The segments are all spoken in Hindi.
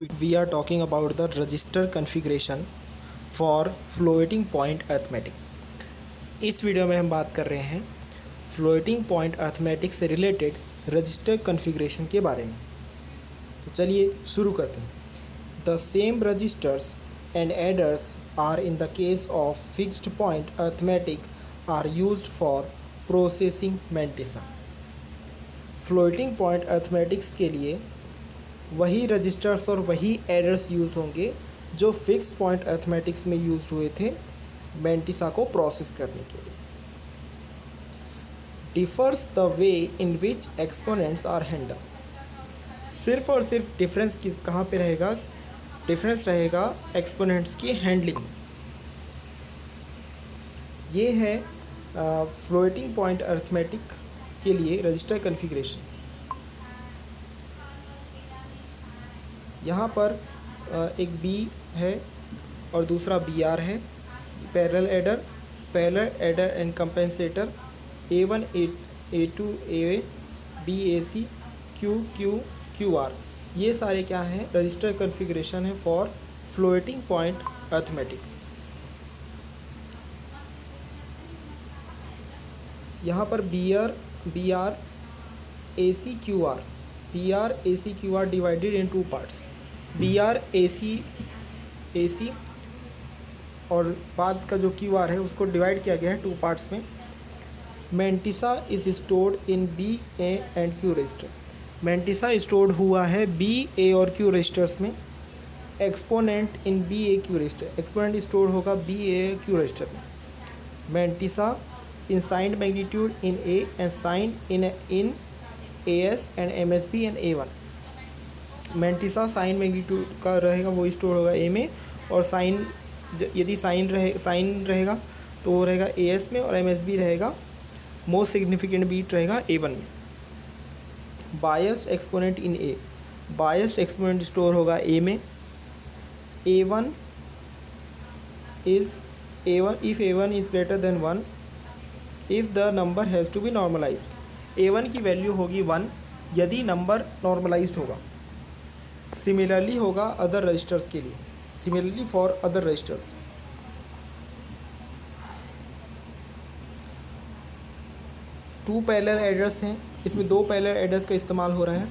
we are talking about the register configuration for floating point arithmetic। इस वीडियो में हम बात कर रहे हैं फ्लोटिंग पॉइंट अर्थमेटिक से रिलेटेड रजिस्टर कॉन्फ़िगरेशन के बारे में। तो चलिए शुरू करते हैं। The same registers and adders are in the case of fixed point arithmetic are used for processing mantissa. Floating point arithmetics के लिए वही रजिस्टर्स और वही एडर्स यूज़ होंगे जो फिक्स पॉइंट अर्थमेटिक्स में यूज़ हुए थे मेंटिसा को प्रोसेस करने के लिए। Differs the way in which exponents are handle. सिर्फ और सिर्फ डिफरेंस कहाँ पे रहेगा? डिफरेंस रहेगा एक्सपोनेंट्स की हैंडलिंग में। ये है फ्लोटिंग पॉइंट अर्थमेटिक के लिए रजिस्टर कॉन्फ़िगरेशन। यहाँ पर एक बी है और दूसरा बी आर है। Parallel adder and compensator A1 A2 A B A C Q R, ये सारे क्या हैं? रजिस्टर कॉन्फ़िगरेशन है फॉर फ्लोटिंग पॉइंट अर्थमेटिक। यहाँ पर B R A C Q R divided into parts. B R A C और बाद का जो क्यू आर है उसको डिवाइड किया गया है टू पार्ट्स में। Mantissa is stored in B A and Q register. Mantissa stored हुआ है बी ए और क्यू रजिस्टर्स में। Exponent in B A Q register, exponent store होगा बी ए क्यू रजिस्टर में। Mantissa in sign magnitude in A and sign in AS and MSB and A1। Mantissa sign magnitude का रहेगा वो स्टोर होगा A में, और साइन यदि साइन रहेगा तो वो रहेगा AS में, और MSB रहेगा मोस्ट सिग्निफिकेंट बीट रहेगा A1 में। Biased exponent in A, biased exponent store होगा A में। A1 if A1 is greater than 1 if the number has to be normalised. A1 की वैल्यू होगी 1 यदि नंबर नॉर्मलाइज्ड होगा। सिमिलरली होगा अदर रजिस्टर्स के लिए, similarly for other registers. Two parallel adders हैं, इसमें दो पैरेलल एडर्स का इस्तेमाल हो रहा है।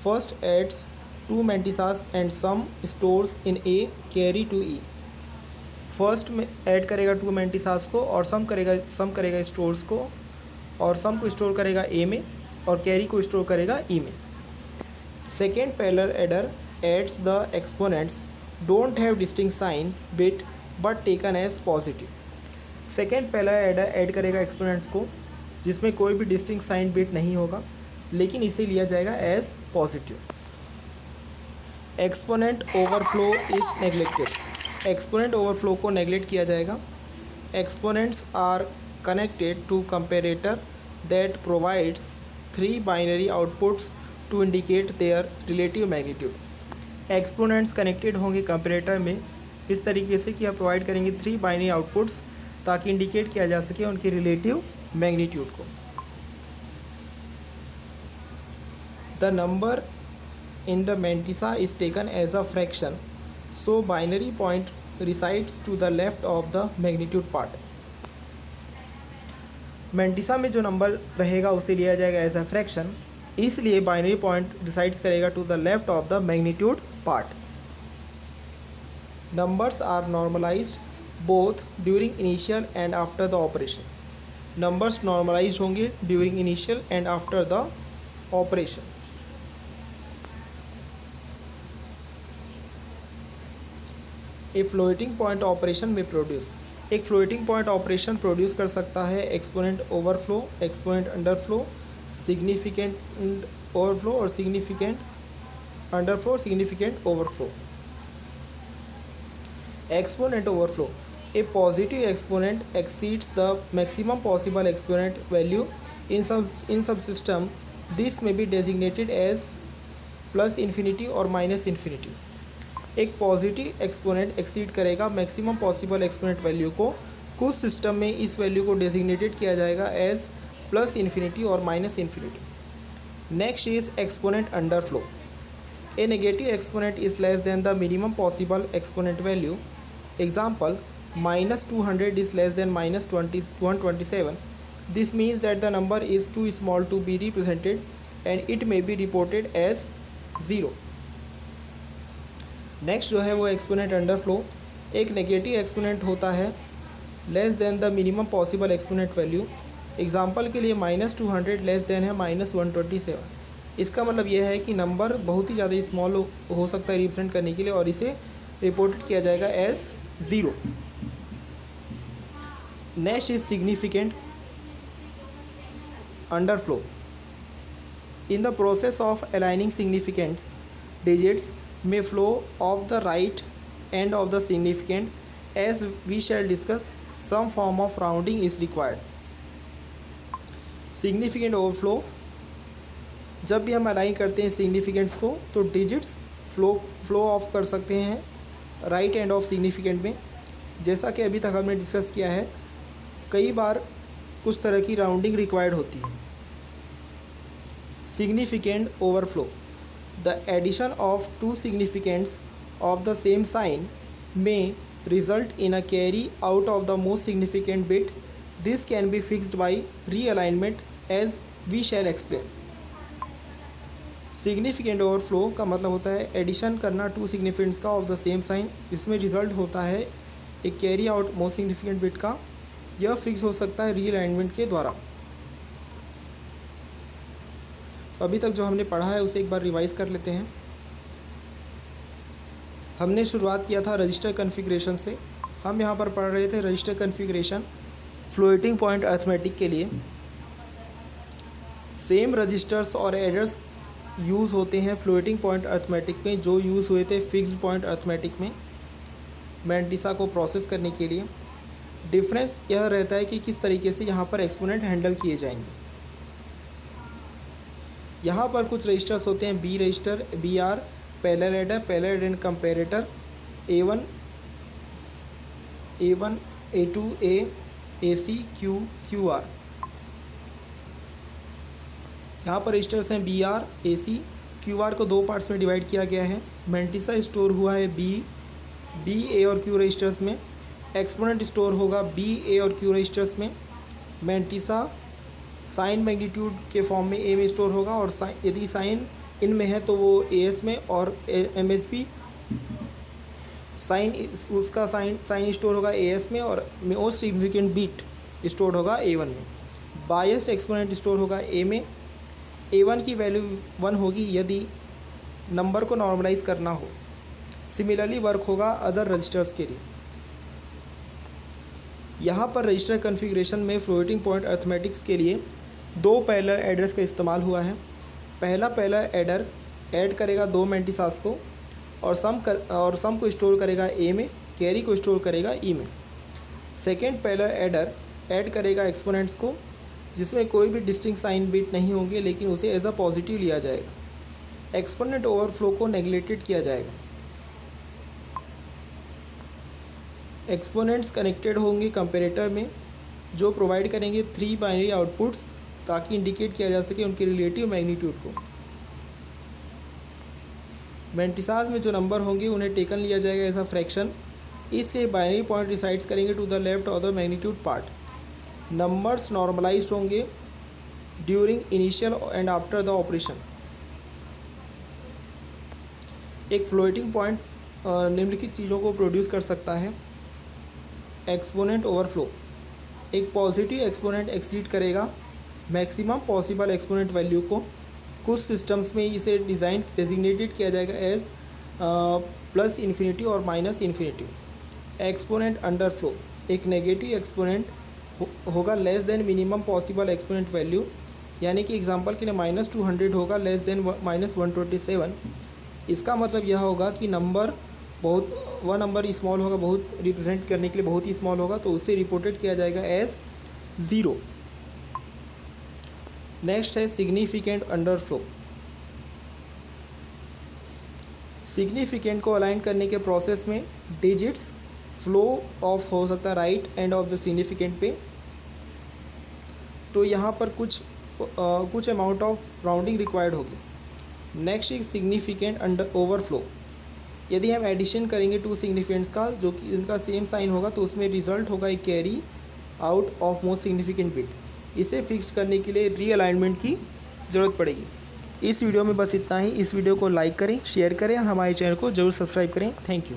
First adds two mantissas and sum stores in A carry to E। First में ऐड करेगा टू मेंटिसास को और सम करेगा स्टोर्स को, और सम को स्टोर करेगा A में और कैरी को स्टोर करेगा E में। Second parallel adder adds the exponents don't have distinct sign bit but taken as positive. Second parallel adder add करेगा एक्सपोनेंट्स को जिसमें कोई भी डिस्टिंक्ट साइन बिट नहीं होगा, लेकिन इसे लिया जाएगा as positive. Exponent overflow is neglected. Exponent overflow को नेग्लेक्ट किया जाएगा। Exponents are connected to comparator that provides 3 binary outputs to indicate their relative magnitude। Exponents connected होंगे कंपेरेटर में इस तरीके से कि आप प्रोवाइड करेंगे 3 बाइनरी आउटपुट्स ताकि इंडिकेट किया जा सके उनके रिलेटिव मैग्नीट्यूड को। The number in the mantissa is taken as a fraction, so binary point resides to the left of the magnitude part. Mantissa में जो नंबर रहेगा उसे लिया जाएगा एज अ फ्रैक्शन, इसलिए बाइनरी पॉइंट डिसाइड्स करेगा to the left of the magnitude part. Numbers are normalised both during initial and after the operation. Numbers normalised होंगे during initial and after the operation. A floating point operation में प्रोड्यूस, एक फ्लोटिंग पॉइंट ऑपरेशन प्रोड्यूस कर सकता है exponent overflow, exponent underflow, significant overflow और significant underflow, significant overflow. Exponent overflow, a positive exponent exceeds the maximum possible exponent value in some system. This may be designated as plus infinity और माइनस इन्फिनिटी। एक पॉजिटिव एक्सपोनेंट एक्सीड करेगा मैक्सिमम पॉसिबल एक्सपोनेंट वैल्यू को। कुछ सिस्टम में इस वैल्यू को डेजिग्नेटेड किया जाएगा एज प्लस इन्फिनिटी और minus infinity. Next is exponent underflow. A negative exponent is less than the minimum possible exponent value. Example, minus 200 is less than minus 127. This means that the number is too small to be represented and it may be reported as 0. Next जो है वो एक्सपोनेंट अंडरफ्लो. एक नेगेटिव एक्सपोनेंट होता है less than the minimum possible exponent value. Example के लिए माइनस 200 लेस देन है माइनस 127. इसका मतलब यह है कि नंबर बहुत ही ज़्यादा स्मॉल हो सकता है रिप्रेजेंट करने के लिए और इसे रिपोर्टेड किया जाएगा as 0. Next is significant underflow. In the process of aligning significant digits may flow off the right end of the significant. As we shall discuss, some form of rounding is required. Significant overflow. जब भी हम अलाइन करते हैं सिग्निफिकेंट्स को तो डिजिट्स फ्लो ऑफ कर सकते हैं राइट एंड ऑफ सिग्निफिकेंट में. जैसा कि अभी तक हमने डिस्कस किया है, कई बार कुछ तरह की राउंडिंग रिक्वायर्ड होती है. Significant overflow. The addition of two significants of the same sign may result in a carry out of the most significant bit. This can be fixed by realignment as we shall explain. Significant overflow का मतलब होता है एडिशन करना टू सिग्निफिकेंट्स का ऑफ द सेम साइन, जिसमें रिजल्ट होता है एक carry out most significant bit का. यह फिक्स हो सकता है रीअलाइनमेंट के द्वारा. तो अभी तक जो हमने पढ़ा है उसे एक बार रिवाइज़ कर लेते हैं. हमने शुरुआत किया था रजिस्टर कॉन्फ़िगरेशन से. हम यहाँ पर पढ़ रहे थे register configuration floating point arithmetic के लिए. सेम रजिस्टर्स और एडर्स यूज़ होते हैं फ्लोटिंग पॉइंट अरिथमेटिक में जो यूज़ हुए थे फिक्स्ड पॉइंट अरिथमेटिक में मैंटिसा को प्रोसेस करने के लिए. डिफरेंस यह रहता है कि किस तरीके से यहाँ पर एक्सपोनेंट हैंडल किए जाएंगे. यहाँ पर कुछ रजिस्टर्स होते हैं B register, B R, parallel adder, parallel and comparator, A1, A2, AC, Q R. यहाँ पर रजिस्टर्स हैं B R, AC, Q R को दो पार्ट्स में डिवाइड किया गया है. मैंटिसा स्टोर हुआ है बी ए और क्यू रजिस्टर्स में. एक्सपोनेंट स्टोर होगा बी ए और क्यू रजिस्टर्स में. मैंटिसा साइन मैग्नीट्यूड के फॉर्म में ए में स्टोर होगा और यदि साइन इन में है तो वो एएस में और एमएसपी साइन उसका साइन स्टोर होगा एएस में और मोस्ट सिग्निफिकेंट बीट स्टोर होगा A1 में. बायस एक्सपोनेंट स्टोर होगा ए में. A1 की वैल्यू 1 होगी यदि नंबर को नॉर्मलाइज करना हो. सिमिलरली वर्क होगा अदर रजिस्टर्स के लिए. यहाँ पर रजिस्टर कॉन्फ़िगरेशन में फ्लोटिंग पॉइंट अरिथमेटिक्स के लिए दो पैरेलल एडर्स का इस्तेमाल हुआ है. पहला पैरेलल एडर ऐड करेगा दो मैंटिसास को और सम को स्टोर करेगा ए में, कैरी को स्टोर करेगा ई में. सेकेंड पैरेलल एडर ऐड करेगा एक्सपोनेंट्स को जिसमें कोई भी डिस्टिंक्ट साइन बिट नहीं होंगे लेकिन उसे एज अ पॉजिटिव लिया जाएगा. एक्सपोनेंट ओवरफ्लो को नेगलेक्टेड किया जाएगा. एक्सपोनेंट्स कनेक्टेड होंगे कंपैरेटर में जो प्रोवाइड करेंगे 3 बाइनरी आउटपुट्स ताकि इंडिकेट किया जा सके उनके रिलेटिव मैग्नीट्यूड को. मैंटिसास में जो नंबर होंगे उन्हें टेकन लिया जाएगा एज अ फ्रैक्शन, इसलिए बाइनरी पॉइंट रिसाइड्स करेंगे to the left of the magnitude part. Numbers normalised होंगे during initial and after the operation. एक फ्लोटिंग पॉइंट निम्नलिखित चीज़ों को प्रोड्यूस कर सकता है. Exponent overflow. एक पॉजिटिव एक्सपोनेंट एक्सीड करेगा मैक्सिमम पॉसिबल एक्सपोनेंट वैल्यू को. कुछ सिस्टम्स में इसे डेजिग्नेटेड किया जाएगा एज प्लस इन्फिनिटी और माइनस इन्फिनिटी. Exponent underflow. एक नेगेटिव एक्सपोनेंट होगा less than minimum possible exponent value, यानी कि एग्जांपल के लिए -200 होगा लेस देन -127. इसका मतलब यह होगा कि नंबर वह नंबर स्मॉल होगा, बहुत रिप्रेजेंट करने के लिए बहुत ही स्मॉल होगा, तो उसे रिपोर्टेड किया जाएगा एज 0. नेक्स्ट है सिग्निफिकेंट अंडरफ्लो. सिग्निफिकेंट को अलाइन करने के प्रोसेस में डिजिट्स फ्लो ऑफ हो सकता है right end of the significant पे. तो यहाँ पर कुछ अमाउंट ऑफ राउंडिंग रिक्वायर्ड होगी. Next is significant under overflow. यदि हम एडिशन करेंगे टू सिग्निफिकेंट्स का जो कि इनका सेम साइन होगा तो उसमें रिजल्ट होगा एक carry out of most significant bit. इसे फिक्स करने के लिए रीअलाइनमेंट की ज़रूरत पड़ेगी। इस वीडियो में बस इतना ही। इस वीडियो को लाइक करें, शेयर करें और हमारे चैनल को ज़रूर सब्सक्राइब करें। Thank you.